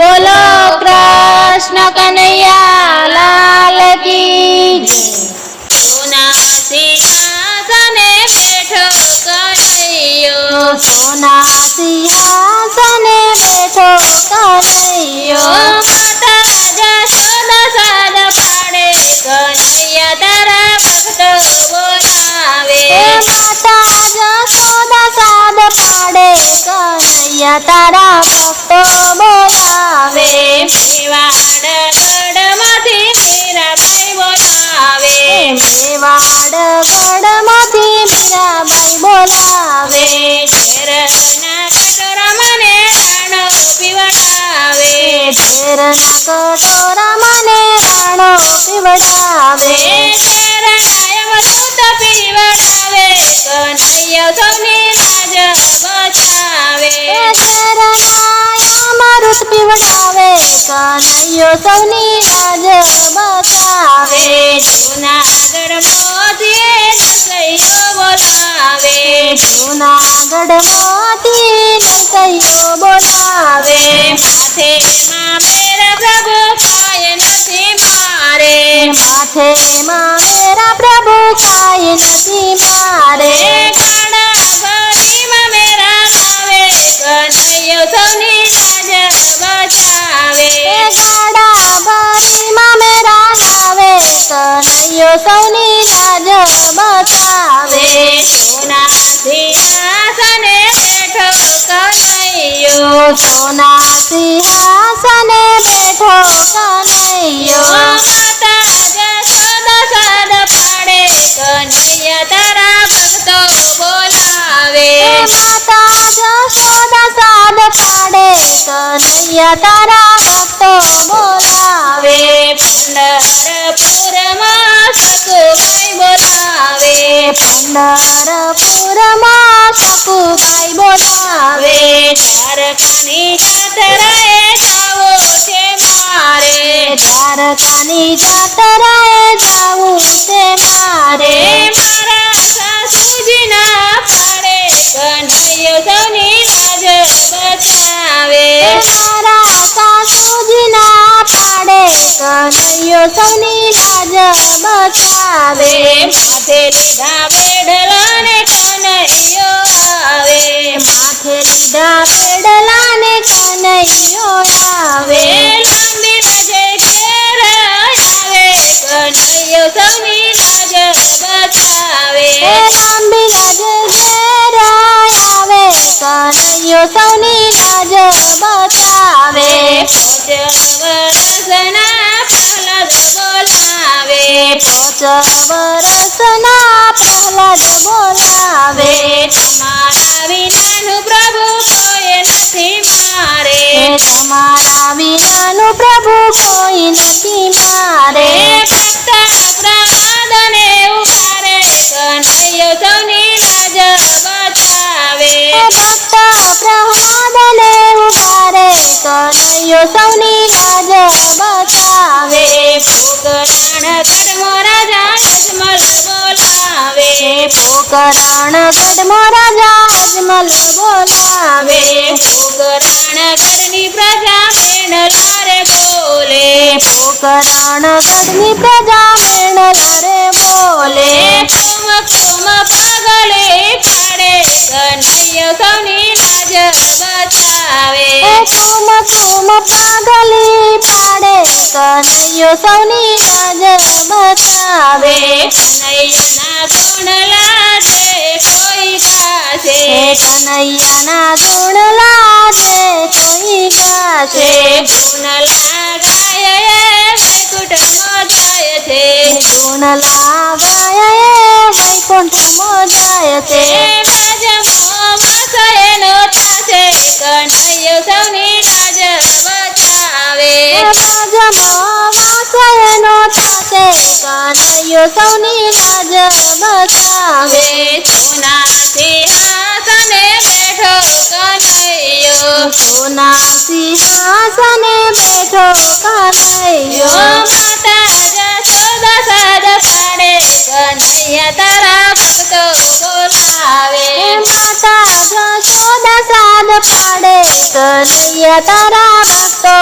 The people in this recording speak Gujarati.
बोलो कृष्ण कन्हैया लाल की जय। सोना सिंहासने बैठो कन्हैयो, सोना सिंहासने बैठो कन्हैयो, माता जशोदा साद पाड़े कन्हैया तारा भक्त बोलावे। माता जशोदा साद पाड़े कन्हैया तारा भक्त बोलावे। मेवाड़ गढ़માંથી મીરાબાઈ બોલાવે, મેવાડ ગઢમાંથી મીરાબાઈ બોલાવે। ઝેરના કટોરા મને રાણો પીવડાવે, ઝેરના કટોરા મને રાણો પીવડાવે। ઝેરના અમૃત પીવડાવે કન્હૈયો સૌની લાજ બચાવે। અમૃત પીવડાવે કન્હૈયો સૌની લાજ બચાવે। જૂનાગઢમાંથી નરસૈયો બોલાવે, જૂનાગઢમાંથી નરસૈયો બોલાવે। માથેમાં મેરા પ્રભુ કાંઈ નથી મારે, માથેમાં મેરા પ્રભુ કાંઈ નથી મારે। કાળા ભરીમાં મેરા લાવે કન્હૈયો સૌની લાજ બચાવે। ગાડા બારીમાં મેરા લાવે કન્હૈયો સૌની લાજ બચાવે। સોના સિંહાસને બેઠો કન્હૈયો, સોના સિંહાસને બેઠો કન્હૈયો, માતા જશોદા સાદ પાડે કન્હૈયા તારા ભક્તો બોલાવે। માતા જશોદા સાદ પાડે કન્હૈયા તારા ભક્તો બોલાવે। પંઢરપુરમાં સકુબાઈ બોલાવે, પંઢરપુરમાં સકુબાઈ બોલાવે। દ્વારકાની જાત્રાએ જાવું છે મારે, દ્વારકાની જાત્રાએ જાવું છે મારે। મારા સાસુજીના પાડે કન્હૈયો સૌની લાજ બચાવે। મારા સાસુજીના પાડે કન્હૈયો સૌની લાજ બચાવે। માથે લીધા બેડલાને કન્હૈયો આવે, માથે લીધા બેડલાને કન્હૈયો આવે। લાંબી નજે ઘેર આવે કન્હૈયો સૌની લાજ બચાવે। લાંબી લાજ ઘેર આવે કન્હૈયો સૌની લાજ બચાવે। પોચ વરસના પ્રહલાદ બોલાવે, પોચ વરસના પ્રહલાદ બોલાવે। તમારા વિનાનું પ્રભુ કોઈ નથી મારે, તમારા વિનાનું પ્રભુ કોઈ નથી મારે। ભક્ત પ્રહલાદને ઉભારે કન્હૈયો સૌની લાજ બચાવે। ભક્ત પ્રહલાદને ઉભારે કન્હૈયો સૌની લાજ બચાવે। પોકરણગઢમાં રાજા અજમલ બોલાવે, પોકરણગઢમાં રાજા અજમલ બોલાવે। પોકરણગઢની પ્રજા મેણલારે બોલે, પોકરણગઢની પ્રજા મેણલારે બોલે। ઠુમ ઠુમ પગલે પાડે કન્હૈયો સૌની લાજ બચાવે। ઠુમ ઠુમ પાગલી પાડે કન્હૈયો સૌની લાજ બચાવે। કનૈયાના ગુણ લાજે કોઈ ગાશે, કનૈયાના ગુણ લાજે કોઈ ગાશે। ગુણ લાગાય વૈકુંઠમાં જાય છે, ગુણ લાગાય વૈકુંઠમાં જાય છે। રાજમાં વાસયનો થાશે કન્હૈયો સૌની લાજ બચાવે। રાજમાં વાસયનો થાશે કન્હૈયો સૌની લાજ બચાવે। સોના સિંહાસને બેઠો કન્હૈયો, સોના સિંહાસને બેઠો કન્હૈયો, માતા જશોદા સાદ પાડે કન્હૈયા તારા ભક્તો બોલાવે। માતા જશોદા સાદ પાડે કનૈયા તારા ભક્તો